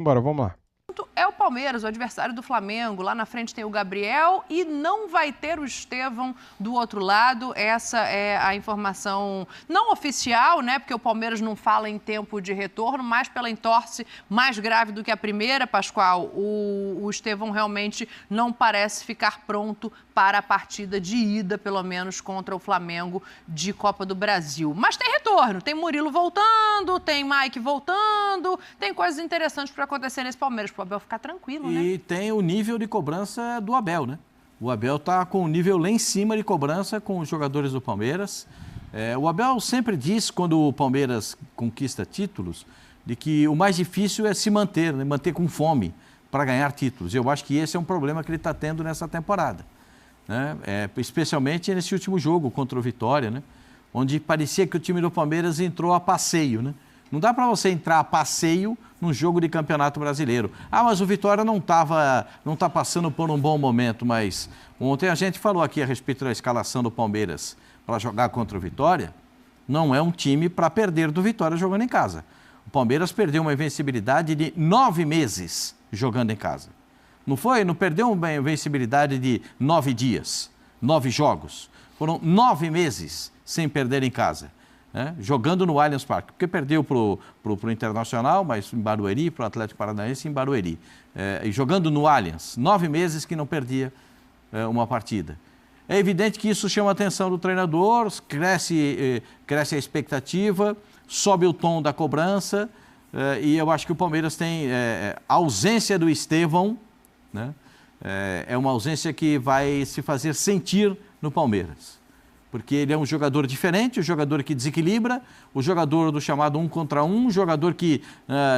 Bora, vamos lá. É o Palmeiras, o adversário do Flamengo. Lá na frente tem o Gabriel e não vai ter o Estevão do outro lado. Essa é a informação não oficial, né? Porque o Palmeiras não fala em tempo de retorno, mas pela entorse mais grave do que a primeira, Pascoal. O Estevão realmente não parece ficar pronto para a partida de ida, pelo menos contra o Flamengo de Copa do Brasil. Mas tem retorno, tem Murilo voltando, tem Mike voltando, tem coisas interessantes para acontecer nesse Palmeiras, para o Abel ficar tranquilo, né? E tem o nível de cobrança do Abel, né? O Abel está com o nível lá em cima de cobrança com os jogadores do Palmeiras. O Abel sempre diz, quando o Palmeiras conquista títulos, de que o mais difícil é se manter, né? Manter com fome para ganhar títulos. Eu acho que esse é um problema que ele está tendo nessa temporada, né? Especialmente nesse último jogo contra o Vitória, né? Onde parecia que o time do Palmeiras entrou a passeio, né? Não dá para você entrar a passeio num jogo de Campeonato Brasileiro. Ah, mas o Vitória não está passando por um bom momento, mas ontem a gente falou aqui a respeito da escalação do Palmeiras para jogar contra o Vitória. Não é um time para perder do Vitória jogando em casa. O Palmeiras perdeu uma invencibilidade de 9 meses jogando em casa. Não perdeu uma invencibilidade de 9 dias, 9 jogos. Foram 9 meses sem perder em casa, né? Jogando no Allianz Parque. Porque perdeu para o Internacional, mas em Barueri, para o Atlético Paranaense em Barueri. E jogando no Allianz, 9 meses que não perdia uma partida. É evidente que isso chama a atenção do treinador, cresce a expectativa, sobe o tom da cobrança, e eu acho que o Palmeiras tem a ausência do Estevão, né? É uma ausência que vai se fazer sentir no Palmeiras, porque ele é um jogador diferente, um jogador que desequilibra, o jogador do chamado 1 contra 1, um jogador que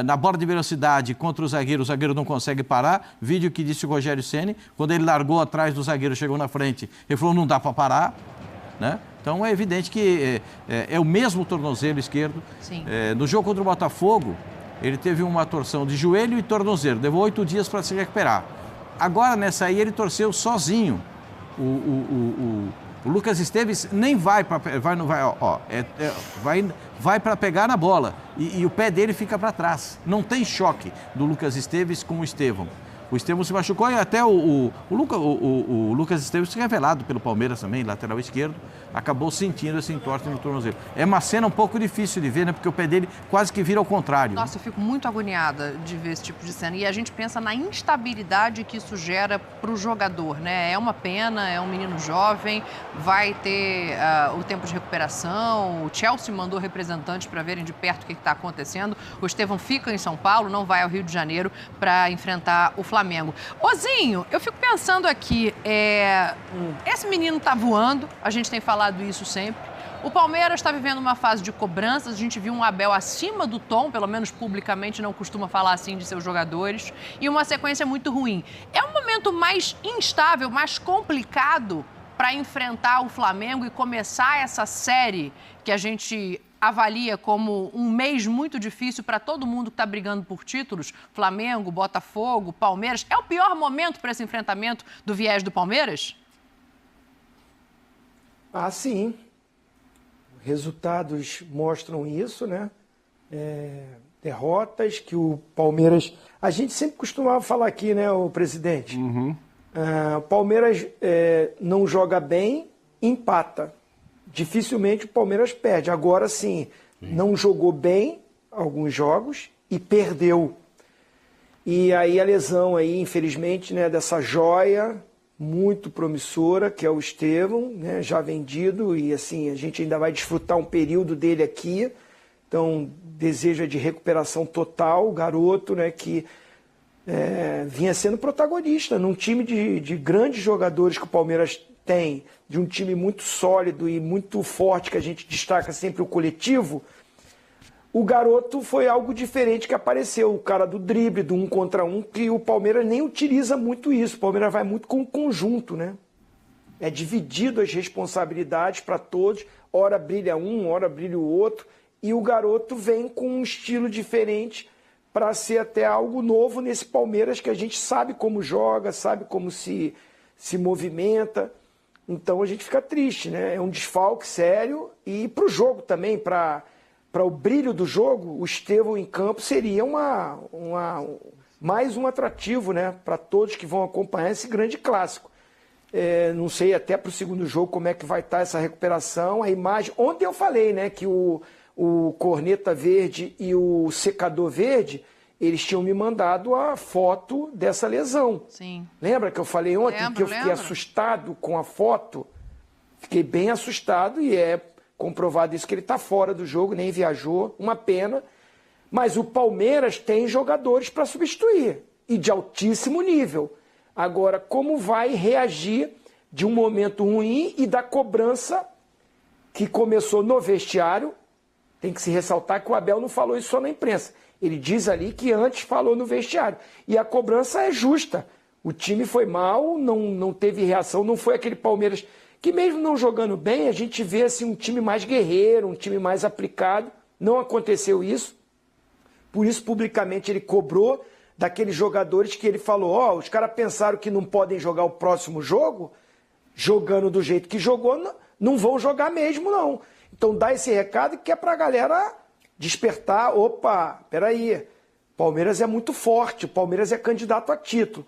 na bola de velocidade contra o zagueiro não consegue parar. Vídeo que disse o Rogério Ceni, quando ele largou atrás do zagueiro, chegou na frente, ele falou, não dá para parar, né? Então é evidente que é o mesmo tornozelo esquerdo. No jogo contra o Botafogo, ele teve uma torção de joelho e tornozelo, levou 8 dias para se recuperar. Agora, nessa aí, ele torceu sozinho. O Lucas Esteves nem vai para pegar na bola e o pé dele fica para trás. Não tem choque do Lucas Esteves com o Estevão. O Estevão se machucou e até o Lucas Esteves, revelado pelo Palmeiras também, lateral esquerdo, acabou sentindo esse entorse no tornozelo. É uma cena um pouco difícil de ver, né? Porque o pé dele quase que vira ao contrário. Nossa, eu fico muito agoniada de ver esse tipo de cena. E a gente pensa na instabilidade que isso gera para o jogador, né? É uma pena, é um menino jovem, vai ter o tempo de recuperação. O Chelsea mandou representantes para verem de perto o que está acontecendo. O Estevão fica em São Paulo, não vai ao Rio de Janeiro para enfrentar o Flamengo. Ozinho, eu fico pensando aqui, esse menino tá voando, a gente tem falado isso sempre. O Palmeiras está vivendo uma fase de cobranças, a gente viu um Abel acima do tom, pelo menos publicamente não costuma falar assim de seus jogadores, e uma sequência muito ruim. É um momento mais instável, mais complicado para enfrentar o Flamengo e começar essa série que a gente avalia como um mês muito difícil para todo mundo que está brigando por títulos, Flamengo, Botafogo, Palmeiras. É o pior momento para esse enfrentamento do viés do Palmeiras? Ah, sim. Resultados mostram isso, né? Derrotas que o Palmeiras... A gente sempre costumava falar aqui, né, o presidente? O Palmeiras não joga bem, empata. Dificilmente o Palmeiras perde. Agora sim, não jogou bem alguns jogos e perdeu. E aí a lesão aí, infelizmente, né, dessa joia muito promissora, que é o Estevão, né, já vendido, e assim, a gente ainda vai desfrutar um período dele aqui. Então, desejo de recuperação total, o garoto, né, que vinha sendo protagonista num time de grandes jogadores que o Palmeiras tem, de um time muito sólido e muito forte, que a gente destaca sempre o coletivo. O garoto foi algo diferente que apareceu, o cara do drible, do 1 contra 1, que o Palmeiras nem utiliza muito isso. O Palmeiras vai muito com o conjunto, né? É dividido as responsabilidades para todos, ora brilha um, ora brilha o outro, e o garoto vem com um estilo diferente para ser até algo novo nesse Palmeiras, que a gente sabe como joga, sabe como se movimenta. Então a gente fica triste, né? É um desfalque sério, e para o jogo também, para para o brilho do jogo, o Estevão em campo seria mais um atrativo, né, para todos que vão acompanhar esse grande clássico. Não sei até para o segundo jogo como é que vai estar essa recuperação, a imagem. Ontem eu falei, né, que o corneta verde e o secador verde, eles tinham me mandado a foto dessa lesão. Sim. Lembra que eu falei ontem que eu fiquei assustado com a foto? Fiquei bem assustado e é comprovado isso que ele está fora do jogo, nem viajou, uma pena. Mas o Palmeiras tem jogadores para substituir e de altíssimo nível. Agora, como vai reagir de um momento ruim e da cobrança que começou no vestiário? Tem que se ressaltar que o Abel não falou isso só na imprensa. Ele diz ali que antes falou no vestiário. E a cobrança é justa. O time foi mal, não teve reação, não foi aquele Palmeiras que mesmo não jogando bem, a gente vê assim, um time mais guerreiro, um time mais aplicado. Não aconteceu isso. Por isso, publicamente, ele cobrou daqueles jogadores que ele falou, os caras pensaram que não podem jogar o próximo jogo, jogando do jeito que jogou, não vão jogar mesmo, não. Então dá esse recado que é pra galera despertar, peraí, Palmeiras é muito forte, o Palmeiras é candidato a título.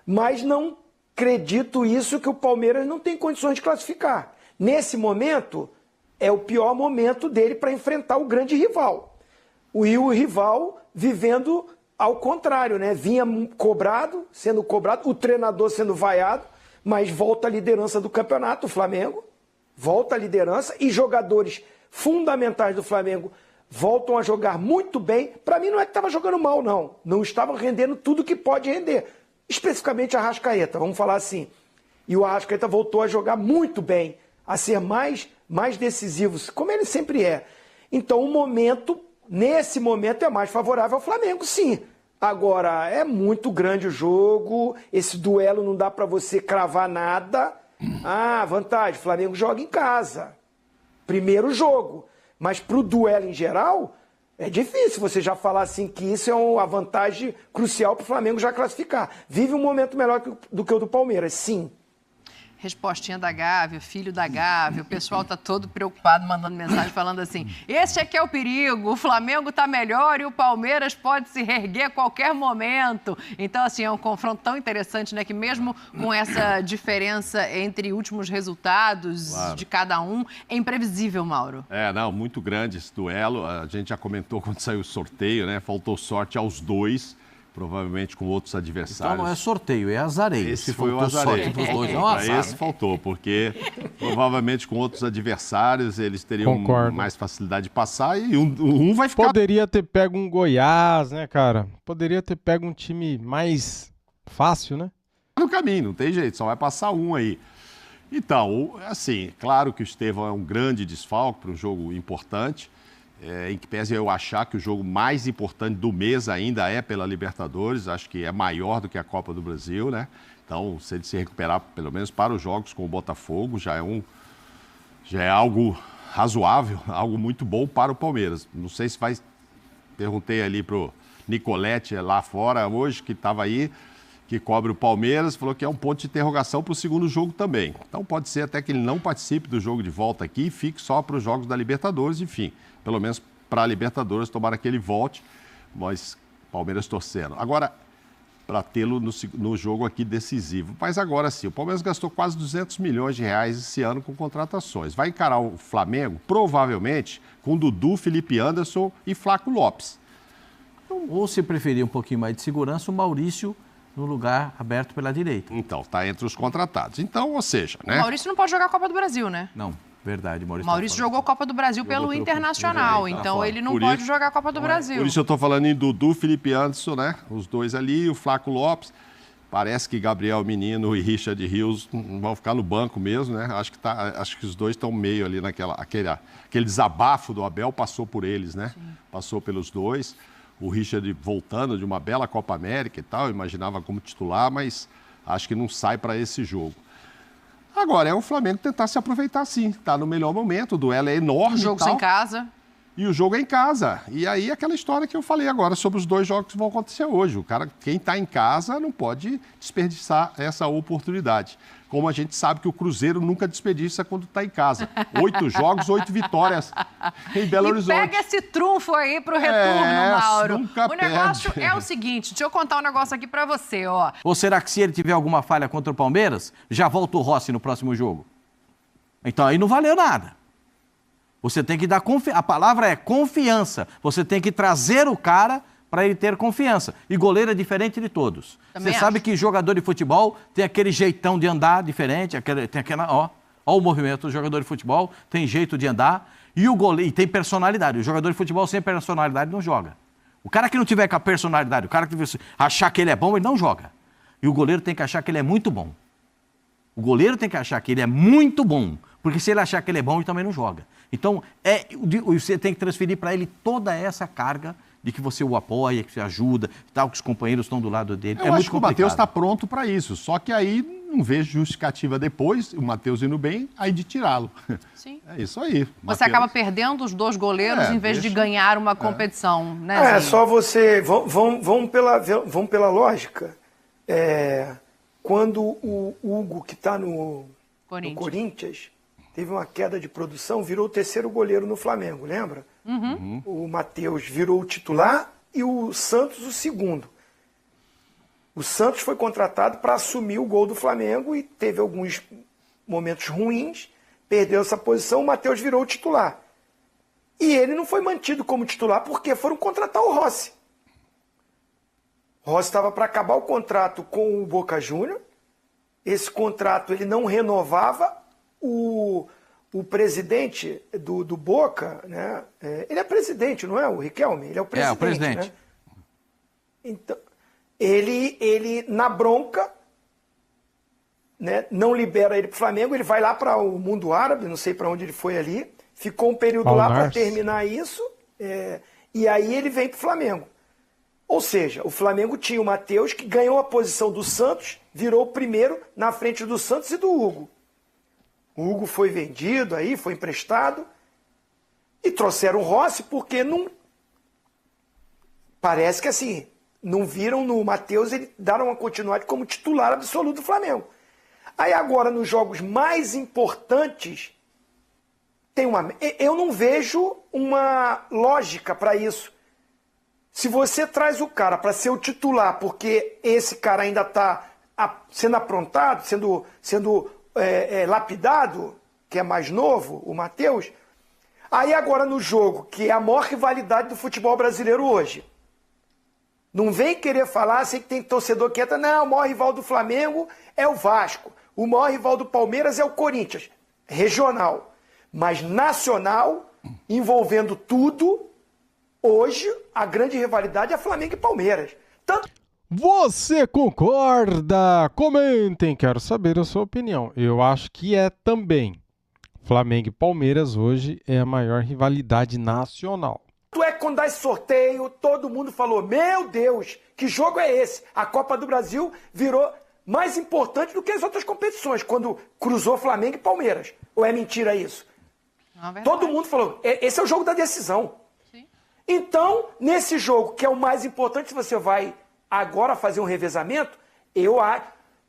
Mas não acredito isso que o Palmeiras não tem condições de classificar. Nesse momento, é o pior momento dele para enfrentar o grande rival. E o rival vivendo ao contrário, né? Vinha sendo cobrado, o treinador sendo vaiado, mas volta à liderança do campeonato, o Flamengo. Volta à liderança e jogadores fundamentais do Flamengo voltam a jogar muito bem. Para mim não é que estava jogando mal, não. Não estavam rendendo tudo que pode render. Especificamente a Arrascaeta, vamos falar assim. E o Arrascaeta voltou a jogar muito bem, a ser mais decisivo, como ele sempre é. Então nesse momento é mais favorável ao Flamengo, sim. Agora, é muito grande o jogo, esse duelo não dá para você cravar nada. Vantagem, o Flamengo joga em casa. Primeiro jogo. Mas para o duelo em geral, é difícil você já falar assim que isso é uma vantagem crucial para o Flamengo já classificar. Vive um momento melhor do que o do Palmeiras, sim. Respostinha da Gávea, filho da Gávea, o pessoal tá todo preocupado, mandando mensagem falando assim, esse aqui é o perigo, o Flamengo tá melhor e o Palmeiras pode se reerguer a qualquer momento. Então, assim, é um confronto tão interessante, né, que mesmo com essa diferença entre últimos resultados de cada um, é imprevisível, Mauro. Muito grande esse duelo, a gente já comentou quando saiu o sorteio, né, faltou sorte aos dois, provavelmente com outros adversários. Então não é sorteio, é azareio. Esse foi o azareio. Esse faltou, porque provavelmente com outros adversários eles teriam mais facilidade de passar e um vai ficar... Poderia ter pego um Goiás, né, cara? Poderia ter pego um time mais fácil, né? No caminho, não tem jeito, só vai passar um aí. Então, assim, claro que o Estevão é um grande desfalque para um jogo importante, em que pese eu achar que o jogo mais importante do mês ainda é pela Libertadores, acho que é maior do que a Copa do Brasil, né? Então, se ele se recuperar, pelo menos para os jogos com o Botafogo, já é algo razoável, algo muito bom para o Palmeiras. Não sei se vai... Perguntei ali pro Nicolete lá fora hoje, que estava aí, que cobre o Palmeiras, falou que é um ponto de interrogação para o segundo jogo também. Então, pode ser até que ele não participe do jogo de volta aqui e fique só para os jogos da Libertadores, enfim. Pelo menos para a Libertadores, tomara que ele volte, mas Palmeiras torcendo. Agora, para tê-lo no jogo aqui decisivo. Mas agora sim, o Palmeiras gastou quase 200 milhões de reais esse ano com contratações. Vai encarar o Flamengo, provavelmente, com Dudu, Felipe Anderson e Flaco Lopes. Ou, se preferir um pouquinho mais de segurança, o Maurício no lugar aberto pela direita. Então, está entre os contratados. Então, ou seja, né? O Maurício não pode jogar a Copa do Brasil, né? Não. Verdade, Maurício jogou a Copa do Brasil pelo Internacional, então ele não pode jogar a Copa do Brasil. Por isso eu estou falando em Dudu, Felipe Anderson, né? Os dois ali, o Flaco Lopes. Parece que Gabriel Menino e Richard Rios vão ficar no banco mesmo, né? Acho que os dois estão meio ali aquele desabafo do Abel passou por eles, né? Sim. Passou pelos dois. O Richard voltando de uma bela Copa América e tal, imaginava como titular, mas acho que não sai para esse jogo. Agora, é o Flamengo tentar se aproveitar sim, tá no melhor momento, o duelo é enorme. Jogo sem casa. E o jogo é em casa. E aí aquela história que eu falei agora sobre os 2 jogos que vão acontecer hoje. O cara, quem está em casa não pode desperdiçar essa oportunidade. Como a gente sabe que o Cruzeiro nunca desperdiça quando está em casa. 8 jogos, 8 vitórias em Belo Horizonte. Pega esse trunfo aí pro retorno, Mauro. Nunca o negócio é o seguinte, deixa eu contar um negócio aqui para você, ó. Ou será que se ele tiver alguma falha contra o Palmeiras, já volta o Rossi no próximo jogo? Então aí não valeu nada. Você tem que dar confiança. A palavra é confiança. Você tem que trazer o cara para ele ter confiança. E goleiro é diferente de todos. Você sabe que jogador de futebol tem aquele jeitão de andar diferente, tem aquela, ó o movimento do jogador de futebol, tem jeito de andar, e o goleiro e tem personalidade. O jogador de futebol sem personalidade não joga. O cara que não tiver com a personalidade, o cara que achar que ele é bom, ele não joga. E o goleiro tem que achar que ele é muito bom. O goleiro tem que achar que ele é muito bom, porque se ele achar que ele é bom, ele também não joga. Então, você tem que transferir para ele toda essa carga de que você o apoia, que você ajuda, tal, que os companheiros estão do lado dele. Eu acho que o Matheus está pronto para isso, só que aí não vejo justificativa depois, o Matheus indo bem, aí de tirá-lo. Sim. É isso aí. Você acaba perdendo os 2 goleiros em vez de ganhar uma competição, né? Só você... Vamos pela lógica. Quando o Hugo, que está no Corinthians, teve uma queda de produção, virou o 3º goleiro no Flamengo, lembra? O Matheus virou o titular e o Santos o 2º. O Santos foi contratado para assumir o gol do Flamengo e teve alguns momentos ruins, perdeu essa posição, o Matheus virou o titular. E ele não foi mantido como titular porque foram contratar o Rossi. O Rossi estava para acabar o contrato com o Boca Júnior, esse contrato ele não renovava, o presidente do Boca, né? Ele é presidente, não é o Riquelme? Ele é o presidente. É, o presidente. Né? Então, ele na bronca, né, não libera ele para o Flamengo, ele vai lá para o mundo árabe, não sei para onde ele foi ali, ficou um período lá para terminar isso, e aí ele vem para o Flamengo. Ou seja, o Flamengo tinha o Matheus, que ganhou a posição do Santos, virou o primeiro na frente do Santos e do Hugo. O Hugo foi vendido aí, foi emprestado, e trouxeram o Rossi porque não... Parece que assim, não viram no Matheus, ele deram uma continuidade como titular absoluto do Flamengo. Aí agora, nos jogos mais importantes, eu não vejo uma lógica para isso. Se você traz o cara para ser o titular, porque esse cara ainda está sendo aprontado, sendo lapidado, que é mais novo, o Matheus, aí agora no jogo, que é a maior rivalidade do futebol brasileiro hoje, não vem querer falar, sei que tem torcedor que entra, não, o maior rival do Flamengo é o Vasco, o maior rival do Palmeiras é o Corinthians, regional, mas nacional, envolvendo tudo. Hoje, a grande rivalidade é Flamengo e Palmeiras. Você concorda? Comentem, quero saber a sua opinião. Eu acho que é também. Flamengo e Palmeiras hoje é a maior rivalidade nacional. Quando dá esse sorteio, todo mundo falou, meu Deus, que jogo é esse? A Copa do Brasil virou mais importante do que as outras competições, quando cruzou Flamengo e Palmeiras. Ou é mentira isso? Não, todo mundo falou, esse é o jogo da decisão. Então, nesse jogo, que é o mais importante, se você vai agora fazer um revezamento, eu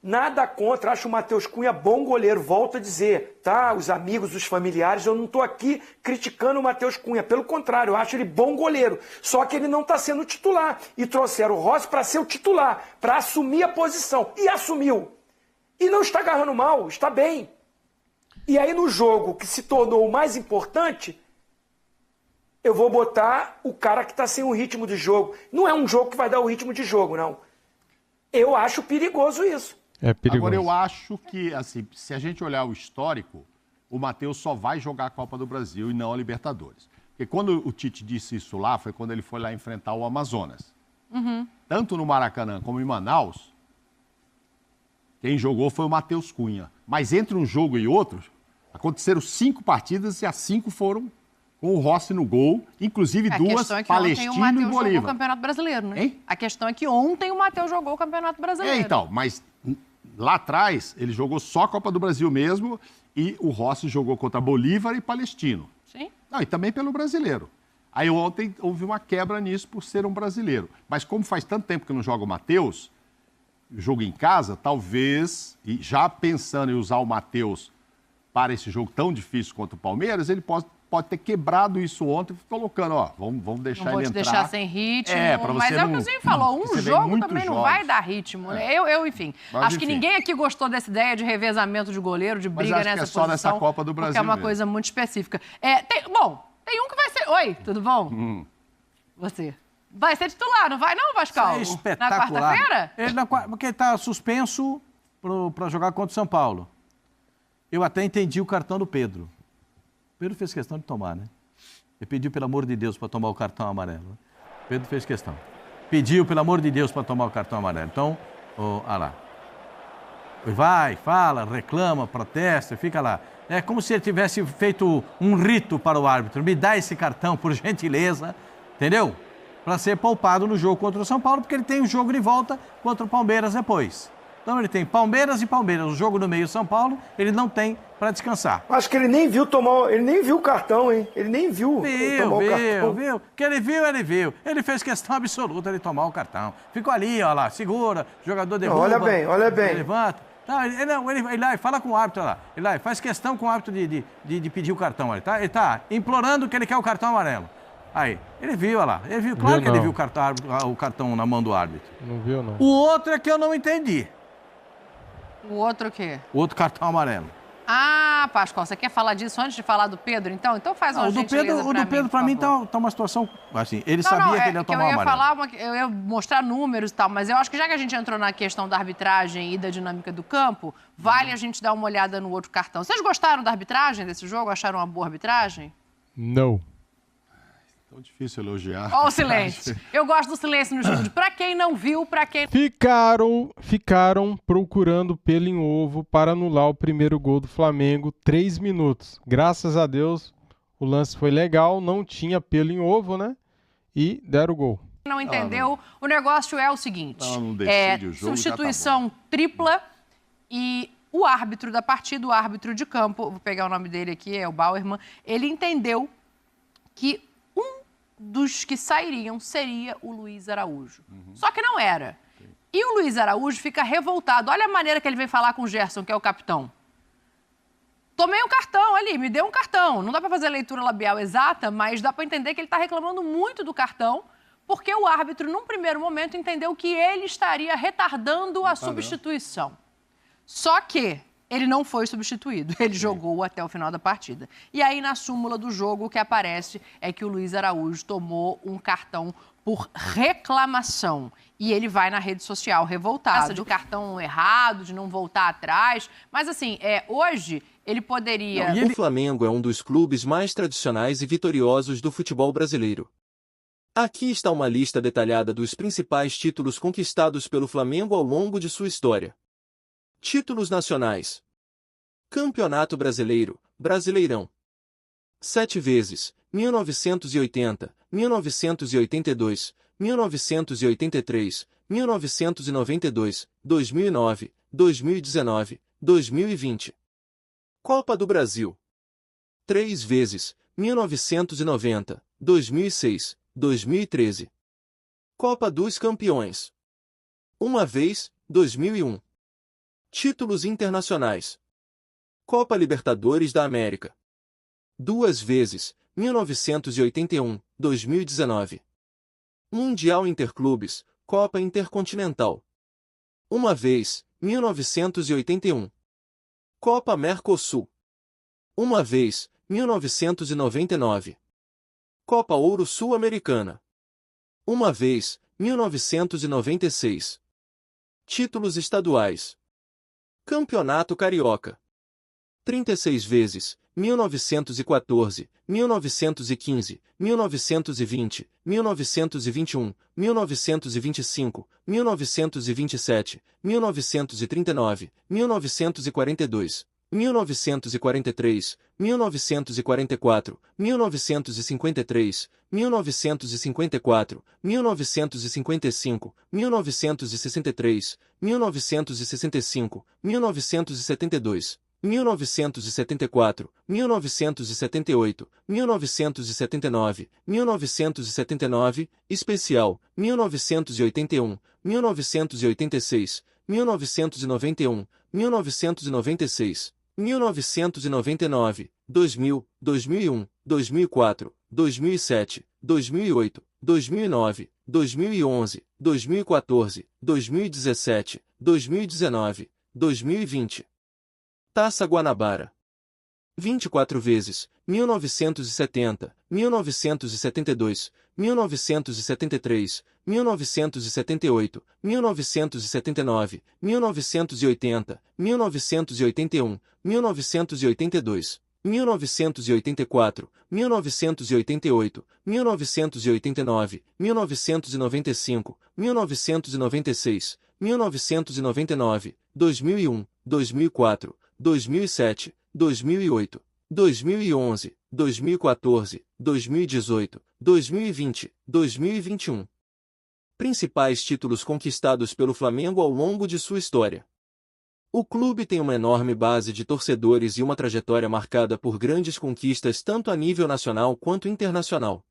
nada contra, acho o Matheus Cunha bom goleiro, volto a dizer, tá? Os amigos, os familiares, eu não estou aqui criticando o Matheus Cunha, pelo contrário, eu acho ele bom goleiro, só que ele não está sendo titular, e trouxeram o Rossi para ser o titular, para assumir a posição, e assumiu. E não está agarrando mal, está bem. E aí no jogo, que se tornou o mais importante, eu vou botar o cara que está sem o ritmo de jogo. Não é um jogo que vai dar o ritmo de jogo, não. Eu acho perigoso isso. É perigoso. Agora, eu acho que, assim, se a gente olhar o histórico, o Matheus só vai jogar a Copa do Brasil e não a Libertadores. Porque quando o Tite disse isso lá, foi quando ele foi lá enfrentar o Amazonas. Tanto no Maracanã como em Manaus, quem jogou foi o Matheus Cunha. Mas entre um jogo e outro, aconteceram 5 partidas e as 5 foram com o Rossi no gol, inclusive duas, Palestino e Bolívar. Jogou o Campeonato Brasileiro, né? Hein? A questão é que ontem o Matheus jogou o Campeonato Brasileiro. Então, mas lá atrás ele jogou só a Copa do Brasil mesmo e o Rossi jogou contra Bolívar e Palestino. Sim. Não, e também pelo Brasileiro. Aí ontem houve uma quebra nisso por ser um brasileiro. Mas como faz tanto tempo que não joga o Matheus, jogo em casa, talvez, e já pensando em usar o Matheus para esse jogo tão difícil contra o Palmeiras, ele pode ter quebrado isso ontem, colocando, vamos deixar ele entrar. Não vou te deixar sem ritmo, pra você mas é o que o Zinho falou, um jogo também não vai dar ritmo. Né? Enfim, acho que ninguém aqui gostou dessa ideia de revezamento de goleiro, de briga nessa posição. Só nessa Copa do Brasil porque é uma coisa muito específica. Tem um que vai ser... Oi, tudo bom? Você. Vai ser titular, não vai não, Vascal? Isso é espetacular. Na quarta-feira? Porque ele está suspenso para jogar contra o São Paulo. Eu até entendi o cartão do Pedro. O Pedro fez questão de tomar, né? Ele pediu, pelo amor de Deus, para tomar o cartão amarelo. O Pedro fez questão. Pediu, pelo amor de Deus, para tomar o cartão amarelo. Então, lá. Vai, fala, reclama, protesta, fica lá. É como se ele tivesse feito um rito para o árbitro. Me dá esse cartão, por gentileza, entendeu? Para ser poupado no jogo contra o São Paulo, porque ele tem um jogo de volta contra o Palmeiras depois. Então ele tem Palmeiras e Palmeiras, o jogo no meio São Paulo, ele não tem para descansar. Acho que ele nem viu o cartão, hein? Ele nem viu tomar o cartão. Viu. Que ele viu. Ele fez questão absoluta de tomar o cartão. Ficou ali, ó lá, segura, jogador derruba. Não, olha bem. Levanta. Não, ele lá, fala com o árbitro lá. Ele lá, faz questão com o árbitro de pedir o cartão. Ele tá implorando que ele quer o cartão amarelo. Aí, ele viu, olha lá. Ele viu, claro que ele viu o cartão na mão do árbitro. Não viu, não. O outro é que eu não entendi. O outro o quê? O outro cartão amarelo. Ah, Pascoal, você quer falar disso antes de falar do Pedro, então? Então faz uma gentileza O do Pedro, pra mim, tá uma situação... Assim, ele sabia que ele ia tomar o amarelo. Eu ia mostrar números e tal, mas eu acho que já que a gente entrou na questão da arbitragem e da dinâmica do campo, vale a gente dar uma olhada no outro cartão. Vocês gostaram da arbitragem desse jogo? Acharam uma boa arbitragem? Não. Tão difícil elogiar. Ó o silêncio. Eu gosto do silêncio no estúdio. Pra quem não viu, pra quem... Ficaram procurando pelo em ovo para anular o primeiro gol do Flamengo, 3 minutos. Graças a Deus, o lance foi legal, não tinha pelo em ovo, né? E deram o gol. Não entendeu? O negócio é o seguinte. Não decide o jogo, substituição tripla e... O árbitro da partida, o árbitro de campo, vou pegar o nome dele aqui, é o Bauerman, ele entendeu que dos que sairiam seria o Luiz Araújo. Só que não era. E o Luiz Araújo fica revoltado. Olha a maneira que ele vem falar com o Gerson, que é o capitão. Tomei um cartão ali, me deu um cartão. Não dá para fazer a leitura labial exata, mas dá para entender que ele está reclamando muito do cartão, porque o árbitro, num primeiro momento, entendeu que ele estaria retardando a substituição. Só que ele não foi substituído, ele jogou até o final da partida. E aí, na súmula do jogo, o que aparece é que o Luiz Araújo tomou um cartão por reclamação. E ele vai na rede social revoltado. De cartão errado, de não voltar atrás. Mas, assim, hoje ele poderia... O Flamengo é um dos clubes mais tradicionais e vitoriosos do futebol brasileiro. Aqui está uma lista detalhada dos principais títulos conquistados pelo Flamengo ao longo de sua história. Títulos nacionais. Campeonato Brasileiro, Brasileirão. 7 vezes, 1980, 1982, 1983, 1992, 2009, 2019, 2020. Copa do Brasil. 3 vezes, 1990, 2006, 2013. Copa dos Campeões. 1 vez, 2001. Títulos internacionais. Copa Libertadores da América. 2 vezes, 1981, 2019. Mundial Interclubes, Copa Intercontinental. 1 vez, 1981. Copa Mercosul. 1 vez, 1999. Copa Ouro Sul-Americana. 1 vez, 1996. Títulos estaduais. Campeonato Carioca. 36 vezes, 1914, 1915, 1920, 1921, 1925, 1927, 1939, 1942, 1943, 1944, 1953, 1954, 1955, 1963, 1965, 1972, 1974, 1978, 1979, 1979, especial, 1981, 1986, 1991, 1996, 1999, 2000, 2001, 2004, 2007, 2008, 2009, 2011, 2014, 2017, 2019, 2020. Taça Guanabara. 24 vezes, 1970, 1972, 1973, 1978, 1979, 1980, 1981, 1982, 1984, 1988, 1989, 1995, 1996, 1999, 2001, 2004, 2007, 2008, 2011, 2014, 2018, 2020, 2021. Principais títulos conquistados pelo Flamengo ao longo de sua história. O clube tem uma enorme base de torcedores e uma trajetória marcada por grandes conquistas tanto a nível nacional quanto internacional.